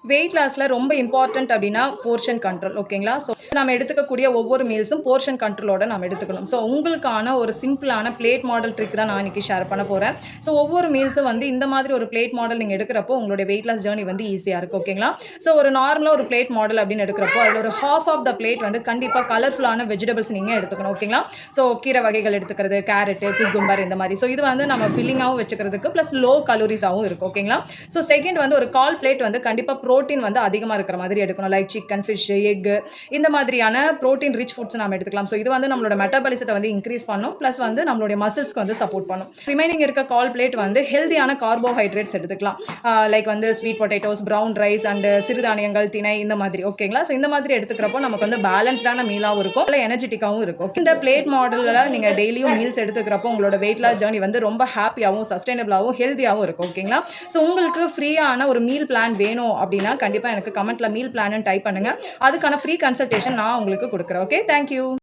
Wait லாஸில் ரொம்ப important அப்படின்னா portion control. ஓகேங்களா? ஸோ நம்ம எடுத்துக்கக்கூடிய ஒவ்வொரு மீல்ஸும் போர்ஷன் கண்ட்ரோலோட நம்ம எடுத்துக்கணும். ஸோ உங்களுக்கான ஒரு சிம்பிளான பிளேட் மாடல் ட்ரிக் தான் நான் இன்றைக்கி ஷேர் பண்ண போகிறேன். ஸோ ஒவ்வொரு மீல்ஸும் வந்து இந்த மாதிரி ஒரு பிளேட் மாடல் நீங்கள் எடுக்கிறப்போ உங்களுடைய வெயிட் லாஸ் ஜேர்னி வந்து ஈஸியாக இருக்கும். ஓகேங்களா? ஸோ ஒரு நார்மலாக ஒரு பிளேட் மாடல் அப்படின்னு எடுக்கிறப்போ அதில் ஒரு ஹாஃப் ஆஃப் த பிளேட் வந்து கண்டிப்பாக கலர்ஃபுல்லான வெஜிடபிள்ஸ் நீங்கள் எடுத்துக்கணும். ஓகேங்களா? ஸோ கீரை வகைகள் எடுத்துக்கிறது, கேரட்டு, குக்கும்பர் இந்த மாதிரி. ஸோ இது வந்து நம்ம ஃபில்லிங்காகவும் வச்சுக்கிறதுக்கு ப்ளஸ் லோ கலோரிஸாகவும் இருக்கும். ஓகேங்களா? ஸோ செகண்ட் வந்து ஒரு கால் பிளேட் வந்து கண்டிப்பாக ப்ரோட்டீன் வந்து அதிகமாக இருக்கிற மாதிரி எடுக்கணும். லைக் சிக்கன், ஃபிஷ், எக் இந்த மாதிரியான ப்ரோட்டீன் ரிச் ஃபுட்ஸ் நம்ம எடுத்துக்கலாம். ஸோ இது வந்து நம்மளோட மெட்டபாலிசத்தை வந்து இன்க்ரீஸ் பண்ணும், ப்ளஸ் வந்து நம்மளுடைய மசில்ஸ்க்கு வந்து சப்போர்ட் பண்ணும். ரிமைனிங் இருக்க கால் பிளேட் வந்து ஹெல்தியான கார்போஹைட்ரேட்ஸ் எடுத்துக்கலாம். லைக் வந்து sweet potatoes, brown rice and சிறுதானியங்கள், திணை இந்த மாதிரி. ஓகேங்களா? ஸோ இந்த மாதிரி எடுத்துக்கிறப்போ நமக்கு வந்து பேலன்ஸ்டான மீலாகவும் இருக்கும், இல்லை எனர்ஜெட்டிக்காகவும் இருக்கும். இந்த பிளேட் மாடலில் நீங்கள் டெய்லியும் மீல்ஸ் எடுத்துக்கிறப்போ உங்களோட வெயிட் லாஸ் ஜேர்னி வந்து ரொம்ப ஹாப்பியாகவும் சஸ்டைனபிளாகவும் ஹெல்த்தியாகவும் இருக்கும். ஓகேங்களா? ஸோ உங்களுக்கு ஃப்ரீயான ஒரு மீல் பிளான் வேணும் அப்படின்னா கண்டிப்பாக எனக்கு கமெண்ட்டில் மீல் பிளான் டைப் பண்ணுங்கள். அதுக்கான ஃப்ரீ கன்சல்டேஷன் நான் உங்களுக்கு கொடுக்குறேன். Okay, thank you.